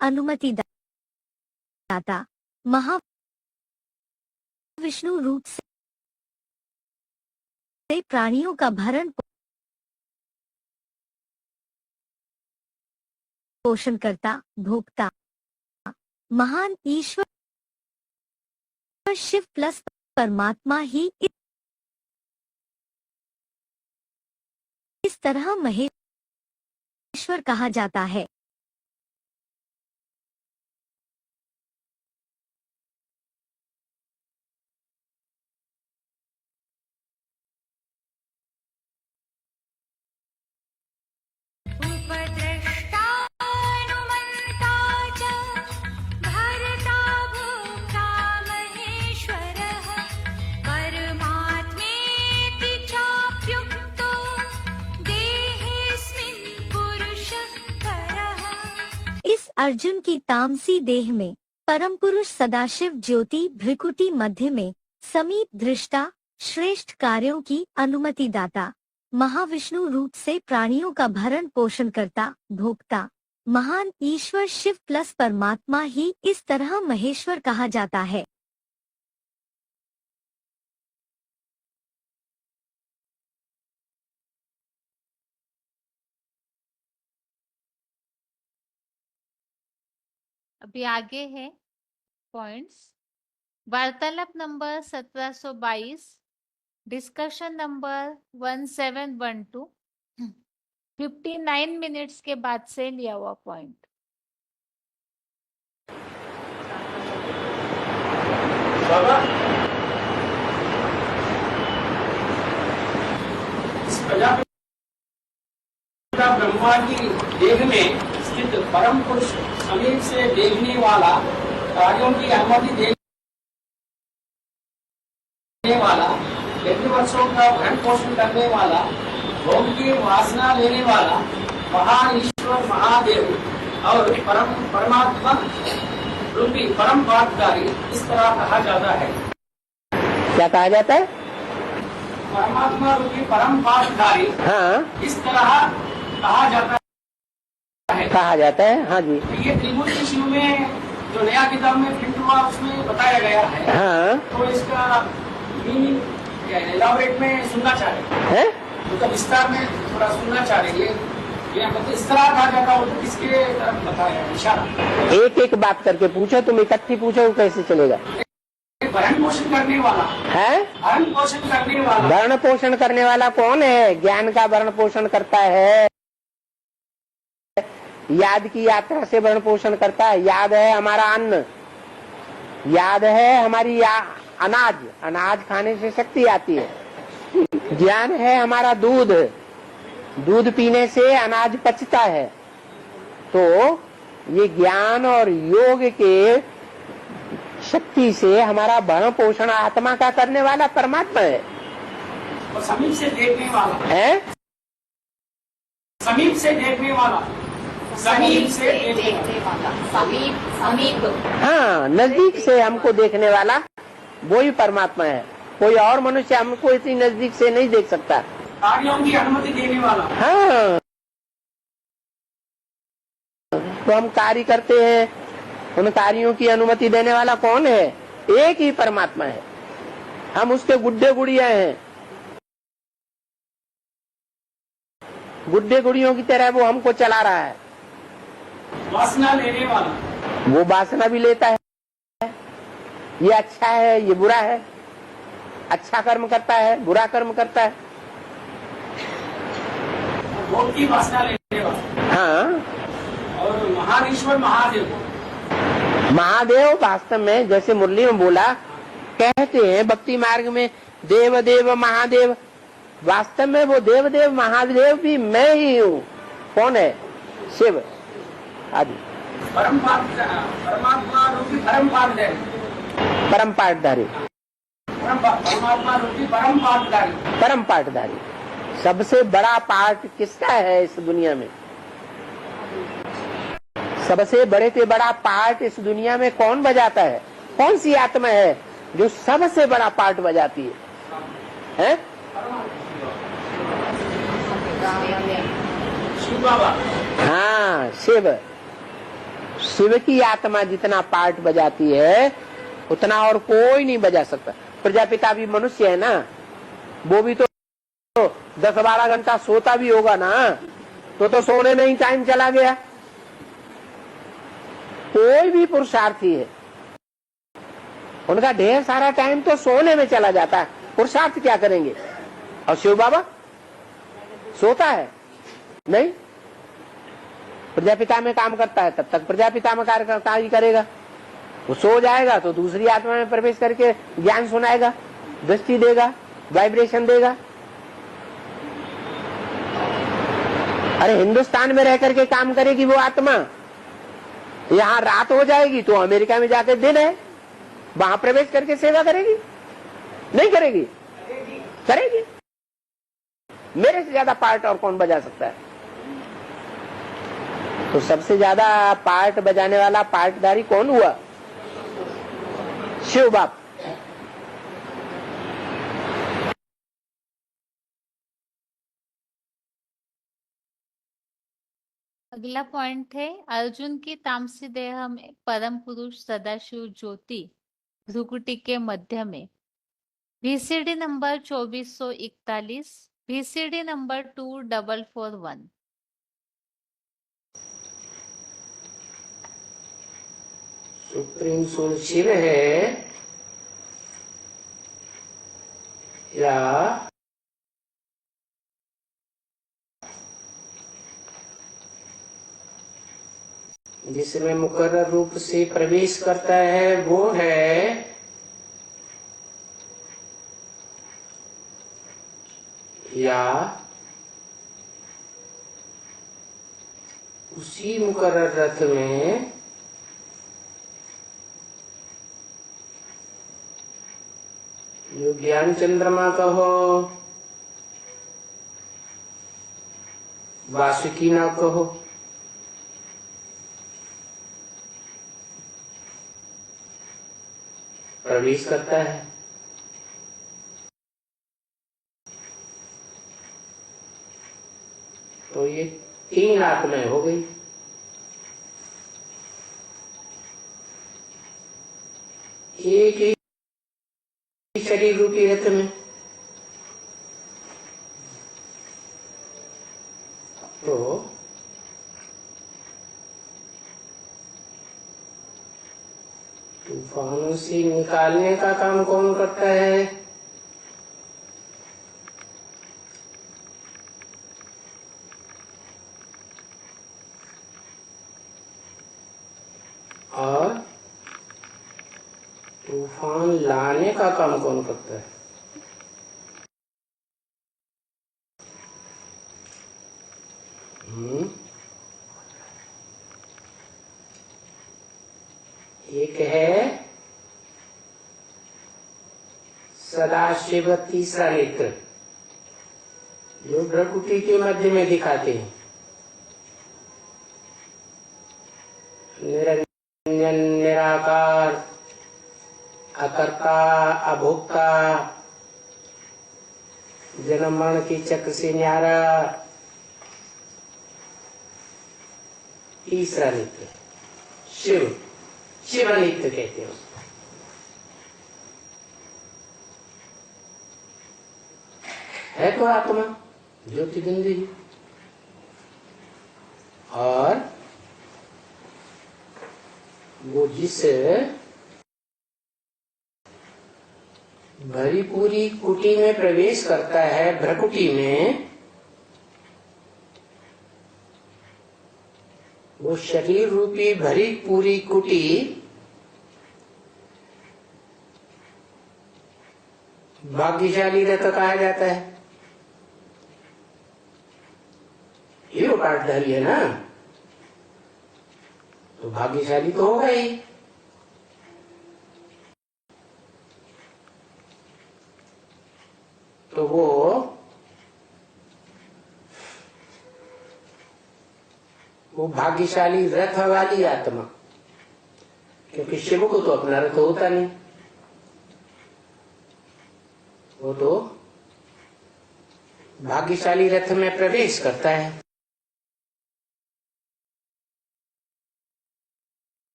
अनुमति दाता महाविष्णु रूप से प्राणियों का भरण पोषण करता भोक्ता महान ईश्वर शिव प्लस परमात्मा ही इस तरह महेश्वर कहा जाता है। अर्जुन की तामसी देह में परम पुरुष सदाशिव ज्योति भ्रिकुटी मध्य में समीप दृष्टा श्रेष्ठ कार्यों की अनुमति दाता महाविष्णु रूप से प्राणियों का भरण पोषण करता भोक्ता महान ईश्वर शिव प्लस परमात्मा ही इस तरह महेश्वर कहा जाता है। अभी आगे है पॉइंट्स। वार्तालाप नंबर 1722, डिस्कशन नंबर 1712, 59 मिनट्स के बाद से लिया हुआ पॉइंट। प्रजापिता ब्रह्मा की देह में स्थित परम पुरुष समीप से देखने वाला, कार्यों की अनुमति देने वाला, यज्ञवत्सों का भरण पोषण करने वाला, भोग की वासना लेने वाला, महान ईश्वर महादेव और परमात्मा रूपी परम पाठकारी इस तरह कहा जाता है। क्या कहा जाता है? परमात्मा रूपी परम पाठकारी हाँ, इस तरह कहा जाता है। कहा जाता है। हाँ जी। ये त्रिमूर्ति शिव में जो नया किताब में प्रिंट हुआ उसमें बताया गया है। हाँ, तो इसका मीनिंग एलाबोरेट में सुनना चाह रहे है? तो विस्तार में थोड़ा सुनना चाह रहे हैं। ये मतलब इस तरह कहा जाता हो तो किसके तरफ बताया इशारा? एक एक बात करके पूछो, तुम इकट्ठी पूछो कैसे चलेगा? भरण पोषण करने वाला है? भरण पोषण करने वाला। भरण पोषण करने वाला कौन है? ज्ञान का भरण पोषण करता है, याद की यात्रा से भरण पोषण करता है। याद है हमारा अन्न, याद है हमारी अनाज, अनाज खाने से शक्ति आती है। ज्ञान है हमारा दूध, दूध पीने से अनाज पचता है। तो ये ज्ञान और योग के शक्ति से हमारा भरण पोषण आत्मा का करने वाला परमात्मा है। और समीप से देखने वाला है? समीप से देखने वाला, समीप से देखने वाला, समीप। हाँ, नजदीक से हमको देखने वाला वो ही परमात्मा है। कोई और मनुष्य हमको इतनी नजदीक से नहीं देख सकता। कार्यों की अनुमति देने वाला। हाँ, तो हम कार्य करते हैं, उन कार्यों की अनुमति देने वाला कौन है? एक ही परमात्मा है। हम उसके गुड्डे गुड़िया हैं। गुड्डे गुड़ियों की तरह वो हमको चला रहा है। वासना लेने वाला, वो वासना भी लेता है। ये अच्छा है, ये बुरा है, अच्छा कर्म करता है, बुरा कर्म करता है। भोग की वासना लेने वाला। हाँ, और महान ईश्वर महादेव, महादेव वास्तव में जैसे मुरली में बोला, कहते हैं भक्ति मार्ग में देव देव महादेव, वास्तव में वो देव देव महादेव भी मैं ही हूँ। कौन है? शिव आदि परमात्मा रूपी परम पाठधारी, परम पाठधारी, परमात्मा रूपी परम पाठधारी, परम पाठधारी। सबसे बड़ा पाठ किसका है इस दुनिया में? सबसे बड़े से बड़ा पाठ इस दुनिया में कौन बजाता है? कौन सी आत्मा है जो सबसे बड़ा पाठ बजाती है? शिव बाबा। हाँ, शिव। शिव की आत्मा जितना पाठ बजाती है उतना और कोई नहीं बजा सकता। प्रजापिता भी मनुष्य है ना, वो भी तो 10-12 घंटा सोता भी होगा ना, तो सोने में ही टाइम चला गया। कोई भी पुरुषार्थी है, उनका ढेर सारा टाइम तो सोने में चला जाता है। पुरुषार्थ क्या करेंगे? और शिव बाबा सोता है नहीं, प्रजापिता में काम करता है, तब तक प्रजापिता में कार्य करेगा। वो सो जाएगा तो दूसरी आत्मा में प्रवेश करके ज्ञान सुनाएगा, दृष्टि देगा, वाइब्रेशन देगा। अरे हिंदुस्तान में रह करके काम करेगी वो आत्मा, यहाँ रात हो जाएगी तो अमेरिका में जाकर दिन है, वहां प्रवेश करके सेवा करेगी? नहीं करेगी? करेगी। मेरे से ज्यादा पार्ट और कौन बजा सकता है? तो सबसे ज्यादा पार्ट बजाने वाला पार्टधारी कौन हुआ? शिव बाप। अगला पॉइंट है अर्जुन की तामसी देह में परम पुरुष सदाशिव ज्योति भ्रुकुटी के मध्य में। VCD number 2441, VCD number 2441। Supreme soul Shiv है या जिसमें मुकर्रर रूप से प्रवेश करता है वो है या उसी मुकर्रर रथ में जो ज्ञान चंद्रमा कहो, वासुकी ना कहो, प्रवेश करता है। तो ये 3 आत्माएं हो गई। एक ही शरीर रूपी रथ में। तो तूफानों से निकालने का काम कौन करता है? और तूफान लाने का काम कौन करता है? एक है सदाशिव तीसरा नेत्र जो भ्रुकुटी के मध्य में दिखाते हैं। निरंजन निराकार अकर्ता अभोक्ता जन्म मरण के चक्र से न्यारा तीसरा नित्य शिव शिव नित्य कहते हैं उसको। है तो आत्मा ज्योति बिंदु ही। और वो जिस भरी पूरी कुटी में प्रवेश करता है, भ्रुकुटी में, वो शरीर रूपी भरी पूरी कुटी भाग्यशाली रथ कहा जाता है। ये वो पाठधारी है ना, तो भाग्यशाली तो होगा ही। तो वो भाग्यशाली रथ वाली आत्मा, क्योंकि शिव को तो अपना रथ होता नहीं, वो तो भाग्यशाली रथ में प्रवेश करता है।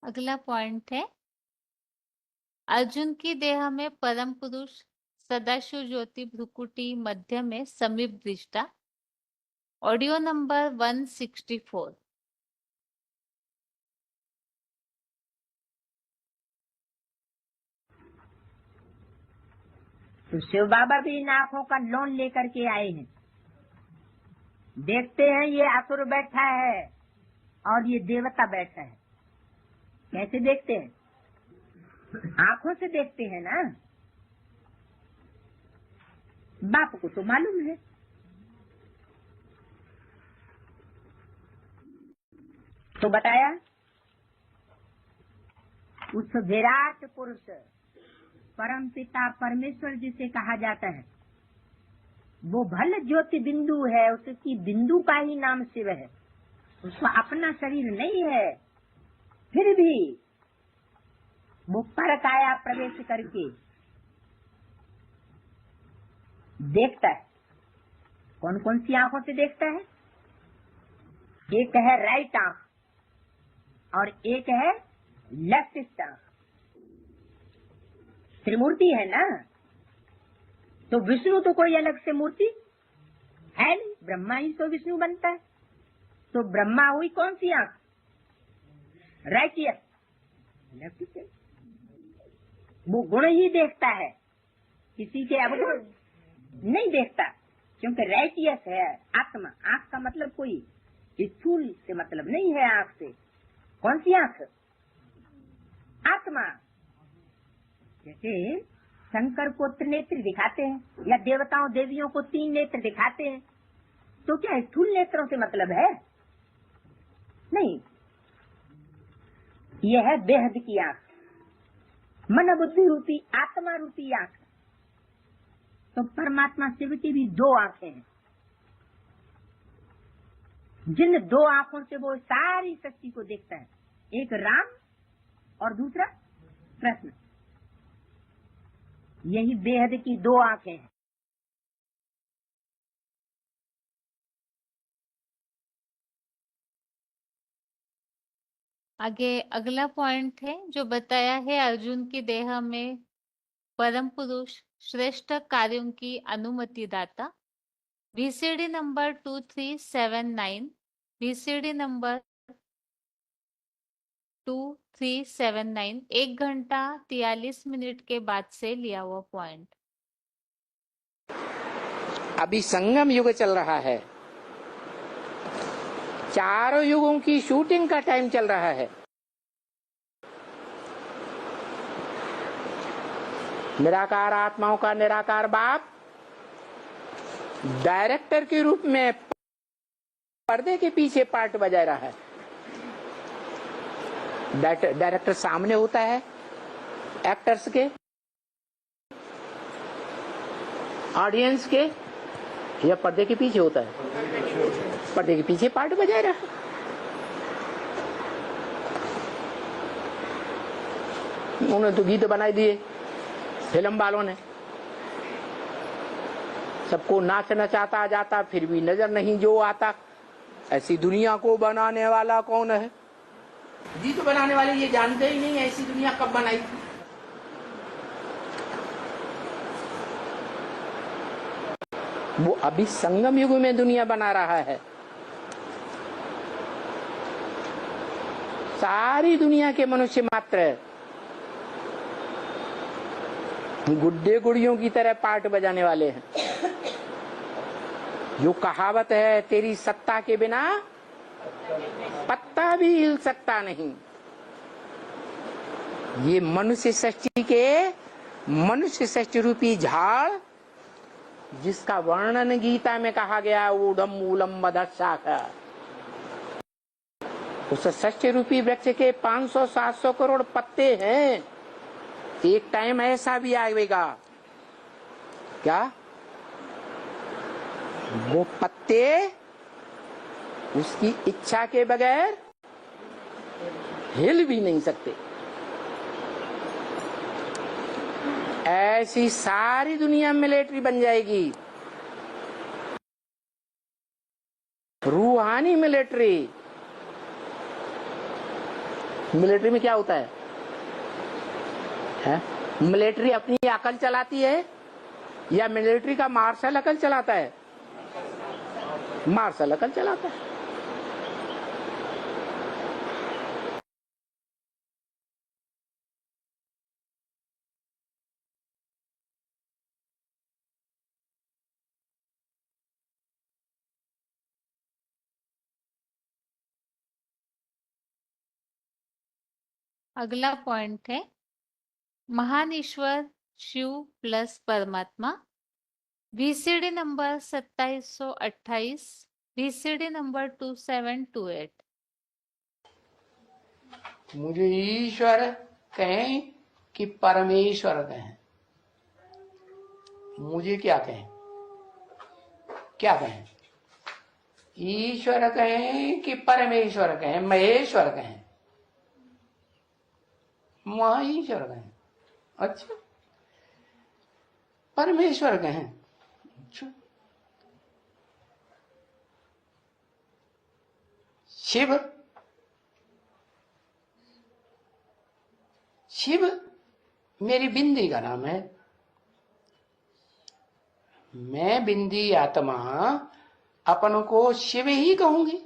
अगला पॉइंट है अर्जुन की देह में परम पुरुष सदाशिव ज्योति भ्रुकुटी मध्य में समीप दृष्टा। Audio number 164। तो शिव बाबा भी इन आंखों का लोन लेकर के आए हैं। देखते हैं ये असुर बैठा है और ये देवता बैठा है। कैसे देखते हैं? आंखों से देखते हैं ना। बाप को तो मालूम है। तो बताया उस विराट पुरुष परम पिता परमेश्वर जिसे कहा जाता है, वो भल ज्योति बिंदु है, उसकी बिंदु का ही नाम शिव है। उसका अपना शरीर नहीं है, फिर भी वो पर काया प्रवेश करके देखता है। कौन कौन सी आंखों से देखता है? एक है राइट आंख और एक है लेफ्ट आंख। त्रिमूर्ति है ना, तो विष्णु तो कोई अलग से मूर्ति है नहीं, ब्रह्मा ही तो विष्णु बनता है। तो ब्रह्मा हुई कौन सी आंख? Right year, left ear. वो गुण ही देखता है, किसी के अवगुण नहीं देखता, क्योंकि राइट ईयर है आत्मा। आंख का मतलब कोई स्थूल से मतलब नहीं है। आंख से कौन सी आंख? आत्मा। जैसे शंकर को त्रिनेत्र दिखाते हैं या देवताओं देवियों को 3 नेत्र दिखाते हैं, तो क्या स्थूल नेत्रों से मतलब है? नहीं, यह है बेहद की आंख, मन बुद्धि रूपी आत्मा रूपी आंख। तो परमात्मा शिव की भी 2 आंखें हैं, जिन 2 आंखों से वो सारी सृष्टि को देखता है। एक राम और दूसरा कृष्ण। यही बेहद की 2 आंखें हैं। आगे अगला पॉइंट है जो बताया है, अर्जुन की देह में परम पुरुष श्रेष्ठ कार्यों की अनुमति दाता। VCD नंबर 2379, VCD नंबर 2379, 1 घंटा 43 मिनट के बाद से लिया हुआ पॉइंट। अभी संगम युग चल रहा है, चारों युगों की शूटिंग का टाइम चल रहा है। निराकार आत्माओं का निराकार बाप डायरेक्टर के रूप में पर्दे के पीछे पार्ट बजा रहा है। डायरेक्टर सामने होता है एक्टर्स के, ऑडियंस के, या पर्दे के पीछे होता है? पर्दे के पीछे पार्ट बजा रहा है। उन्होंने तो गीत बनाई दिए फिल्म वालों ने, सबको नाच नचाता जाता, फिर भी नजर नहीं जो आता। ऐसी दुनिया को बनाने वाला कौन है? गीत बनाने वाले ये जानते ही नहीं ऐसी दुनिया कब बनाई थी। वो अभी संगम युग में दुनिया बना रहा है। सारी दुनिया के मनुष्य मात्र गुड्डे गुड़ियों की तरह पार्ट बजाने वाले हैं। जो कहावत है, तेरी सत्ता के बिना पत्ता भी हिल सकता नहीं, ये मनुष्य सृष्टि रूपी झाड़, जिसका वर्णन गीता में कहा गया ऊढ़म मूलम मदशाखा, उस सृष्टि रूपी वृक्ष के 500-700 करोड़ पत्ते हैं। एक टाइम ऐसा भी आएगा क्या वो पत्ते उसकी इच्छा के बगैर हिल भी नहीं सकते। ऐसी सारी दुनिया मिलिट्री बन जाएगी, रूहानी मिलिट्री। मिलिट्री में क्या होता है? मिलिट्री अपनी अकल चलाती है या मिलिट्री का मार्शल अकल चलाता है? मार्शल अकल चलाता है। अगला पॉइंट है महान ईश्वर शिव प्लस परमात्मा। VCD number 2728, VCD number 2728। मुझे ईश्वर कहें कि परमेश्वर कहें, मुझे क्या कहें? क्या कहें? ईश्वर कहें कि परमेश्वर कहें, महेश्वर कहें? वहां ही स्वर्ग है। अच्छा, परमेश्वर कहें। अच्छा, शिव, शिव मेरी बिंदी का नाम है। मैं बिंदी आत्मा अपन को शिव ही कहूंगी,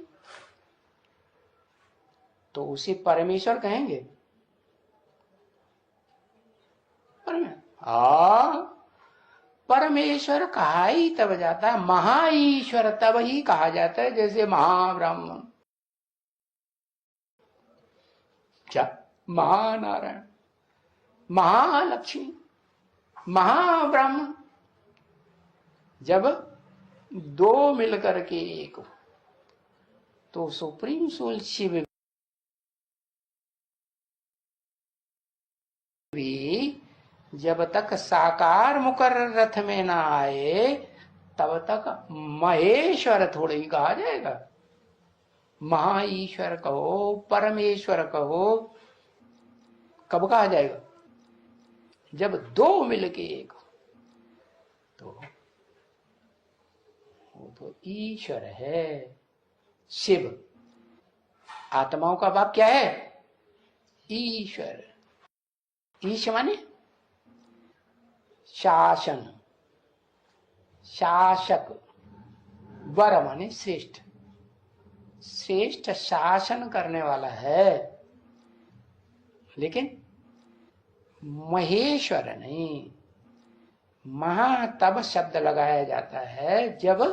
तो उसे परमेश्वर कहेंगे। परमेश्वर कहा ही तब जाता है, महाईश्वर तब ही कहा जाता है, जैसे महाब्राह्मण, क्या महानारायण, महालक्ष्मी, महाब्राह्मण, जब दो मिलकर के एक हो, तो सुप्रीम सोल शिव भी जब तक साकार मुकर्रर रथ में ना आए तब तक महेश्वर थोड़े ही कहा जाएगा। महाईश्वर कहो, परमेश्वर कहो, कब कहा जाएगा? जब दो मिलके एक हो, तो वो तो ईश्वर है। शिव आत्माओं का बाप क्या है? ईश्वर। ईश माने शासन, शासक, वर माने श्रेष्ठ, श्रेष्ठ शासन करने वाला है। लेकिन महेश्वर नहीं। महा तब शब्द लगाया जाता है जब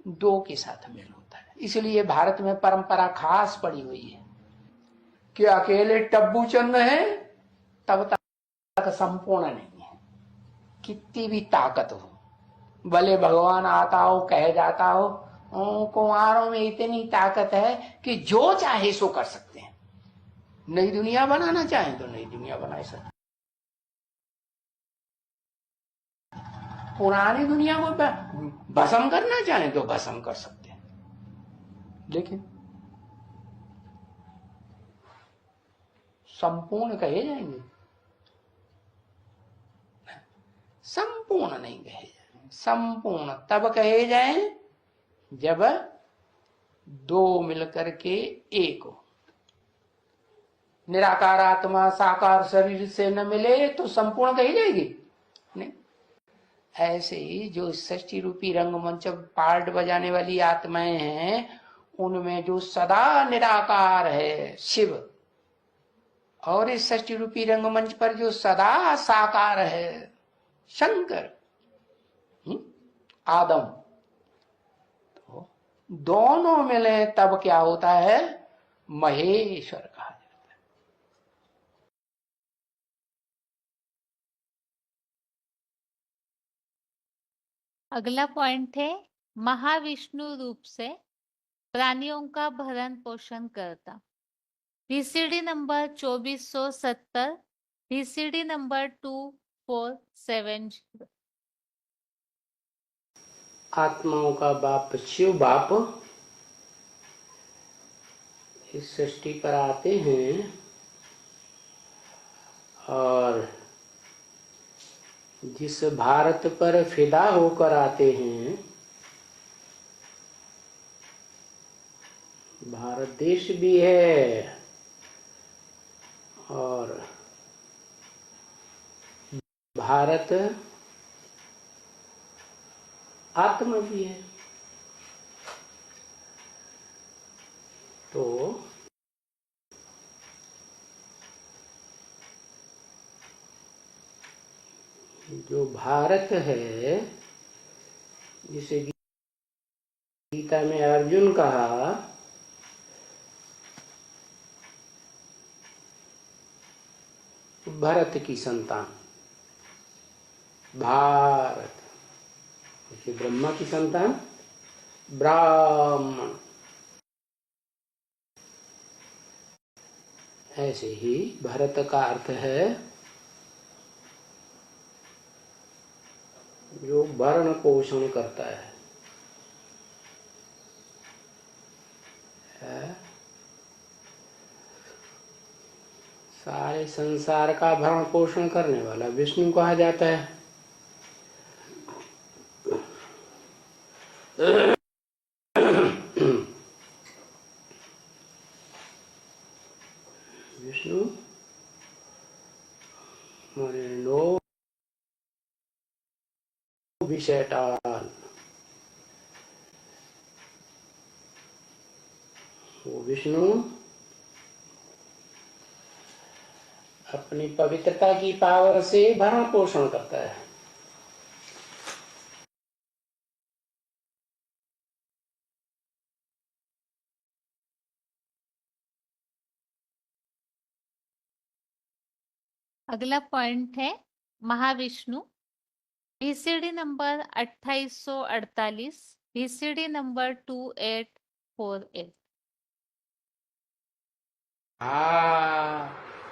दो के साथ मेल होता है। इसलिए भारत में परंपरा खास पड़ी हुई है कि अकेले टब्बू चंद है तब तक संपूर्ण नहीं है। कितनी भी ताकत हो, भले भगवान आता हो, कह जाता हो, कुंवारों में इतनी ताकत है कि जो चाहे सो कर सकते हैं। नई दुनिया बनाना चाहें तो नई दुनिया बना सकते, पुरानी दुनिया को भस्म करना चाहें तो भस्म कर सकते हैं। लेकिन संपूर्ण कहे जाएंगे? संपूर्ण नहीं कहे जाएंगे। संपूर्ण तब कहे जाएं जब दो मिलकर के एक हो। निराकार आत्मा साकार शरीर से न मिले तो संपूर्ण कही जाएगी? नहीं। ऐसे ही जो षष्ठी रूपी रंगमंच पार्ट बजाने वाली आत्माएं हैं, उनमें जो सदा निराकार है शिव, और इस षष्ठी रूपी रंगमंच पर जो सदा साकार है शंकर, आदम, तो दोनों मिले तब क्या होता है? महेश्वर कहा जाता है। अगला पॉइंट है महाविष्णु रूप से प्राणियों का भरण पोषण करता। VCD number 2470, VCD number 2470। आत्माओं का बाप शिव बाप इस सृष्टि पर आते हैं और जिस भारत पर फिदा होकर आते हैं, भारत देश भी है और भारत आत्मा भी है। तो जो भारत है, जिसे गीता में अर्जुन कहा, भरत की संतान भारत, उसे ब्रह्मा की संतान ब्राह्मण। ऐसे ही भरत का अर्थ है जो भरण पोषण करता है। सारे संसार का भरण पोषण करने वाला विष्णु कहा जाता है। विष्णु माने नो विषय टाल, वो विष्णु अपनी पवित्रता की पावर से भरण पोषण करता है। अगला पॉइंट है Mahavishnu, VCD number 2848, VCD number 2848।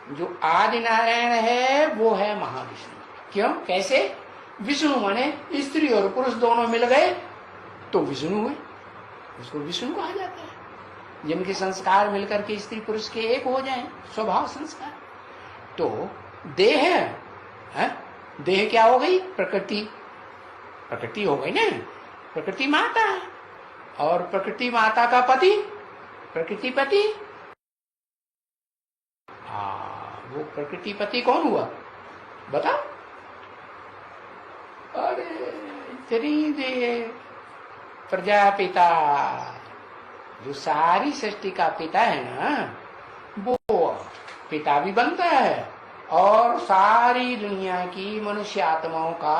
जो आदि नारायण है वो है महाविष्णु। क्यों, कैसे? विष्णु माने स्त्री और पुरुष दोनों मिल गए तो विष्णु हुए, उसको विष्णु कहा जाता है। जिनके संस्कार मिलकर के स्त्री पुरुष के एक हो जाएं, स्वभाव संस्कार। तो देह है, देह क्या हो गई? प्रकृति, प्रकृति हो गई ना, प्रकृति माता है। और प्रकृति माता का पति प्रकृति पति। वो प्रकृति पति कौन हुआ बताओ? अरे इतनी देर प्रजापिता, जो सारी सृष्टि का पिता है ना, वो पिता भी बनता है और सारी दुनिया की मनुष्य आत्माओं का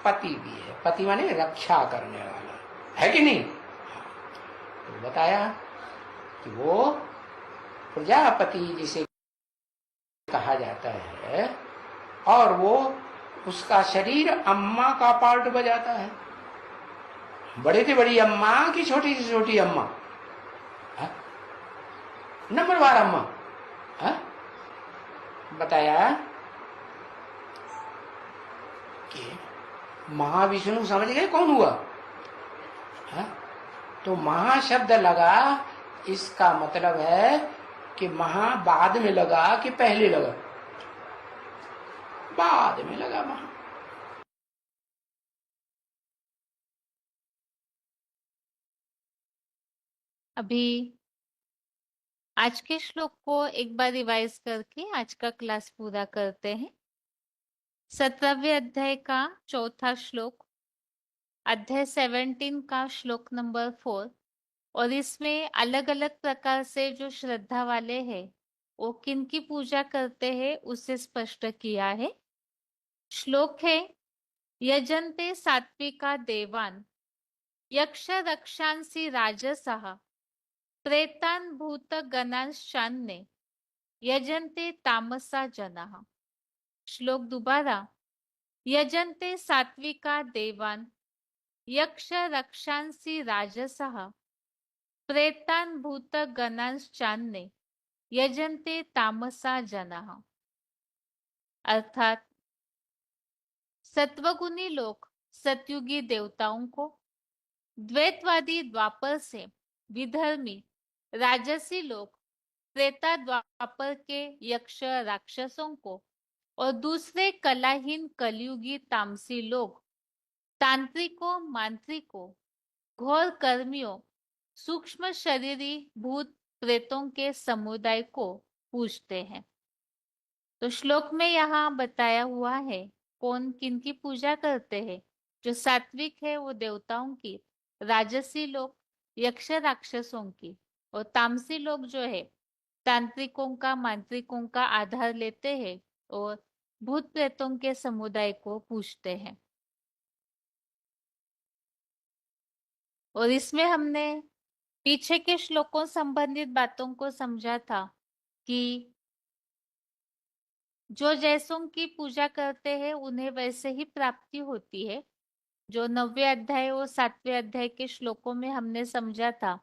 पति भी है। पति माने रक्षा करने वाला, है कि नहीं? तो बताया कि वो प्रजापति जिसे कहा जाता है, और वो उसका शरीर अम्मा का पार्ट बजाता है। बड़े से बड़ी अम्मा की छोटी से छोटी अम्मा, नंबरवार अम्मा। बताया कि महाविष्णु समझ गए कौन हुआ? तो महाशब्द लगा, इसका मतलब है कि महा बाद में लगा कि पहले लगा? बाद में लगा महा। अभी आज के श्लोक को एक बार रिवाइज करके आज का क्लास पूरा करते हैं। 17वें अध्याय का चौथा श्लोक, अध्याय 17 का श्लोक नंबर 4, और इसमें अलग अलग प्रकार से जो श्रद्धा वाले हैं वो किन की पूजा करते हैं उसे स्पष्ट किया है। श्लोक है, यजन्ते सात्विका देवान यक्ष रक्षांसि राजसः प्रेतान भूत गणांश्चान्ये यजन्ते तामसा जनाः। श्लोक दोबारा, यजन्ते सात्विका देवान यक्ष रक्षांसि राजसः प्रेतान भूत गणांश्चान्ये यजन्ते तामसा जनाः। अर्थात सत्वगुणी लोग सतयुगी देवताओं को, द्वैतवादी द्वापर से विधर्मी राजसी लोग त्रेता द्वापर के यक्ष राक्षसों को, और दूसरे कलाहीन कलयुगी तामसी लोग तांत्रिकों, मांत्रिकों, घोर कर्मियों, सूक्ष्म शरीरी भूत प्रेतों के समुदाय को पूजते हैं। तो श्लोक में यहाँ बताया हुआ है कौन किनकी पूजा करते हैं। जो सात्विक है वो देवताओं की, राजसी लोग यक्ष राक्षसों की, और तामसी लोग जो है तांत्रिकों का, मांत्रिकों का आधार लेते हैं और भूत प्रेतों के समुदाय को पूजते हैं। और इसमें हमने पीछे के श्लोकों संबंधित बातों को समझा था कि जो जैसों की पूजा करते हैं उन्हें वैसे ही प्राप्ति होती है। जो 9वें अध्याय और 7वें अध्याय के श्लोकों में हमने समझा था,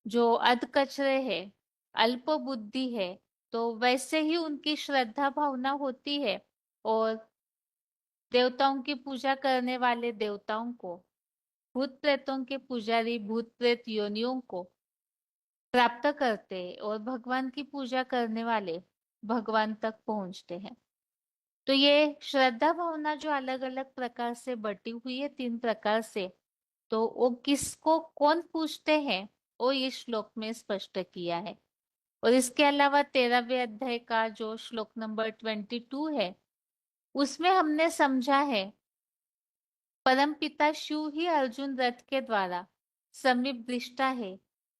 जो अधकचरे है, अल्प बुद्धि है, तो वैसे ही उनकी श्रद्धा भावना होती है और देवताओं की पूजा करने वाले देवताओं को, भूत प्रेतों के पुजारी भूत प्रेत योनियों को प्राप्त करते हैं, और भगवान की पूजा करने वाले भगवान तक पहुंचते हैं। तो ये श्रद्धा भावना जो अलग अलग प्रकार से बटी हुई है 3 प्रकार से, तो वो किसको कौन पूछते हैं वो इस श्लोक में स्पष्ट किया है। और इसके अलावा 13वें अध्याय का जो श्लोक नंबर 22 है, उसमें हमने समझा है परमपिता शिव ही अर्जुन रथ के द्वारा समीप दृष्टा है,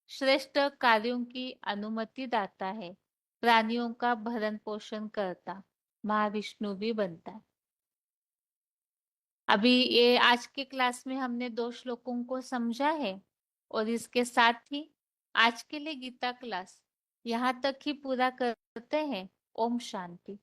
श्रेष्ठ कार्यों की अनुमति दाता है, प्राणियों का भरण पोषण करता, महाविष्णु भी बनता है। अभी ये आज के क्लास में हमने 2 श्लोकों को समझा है और इसके साथ ही आज के लिए गीता क्लास यहाँ तक ही पूरा करते हैं। ओम शांति।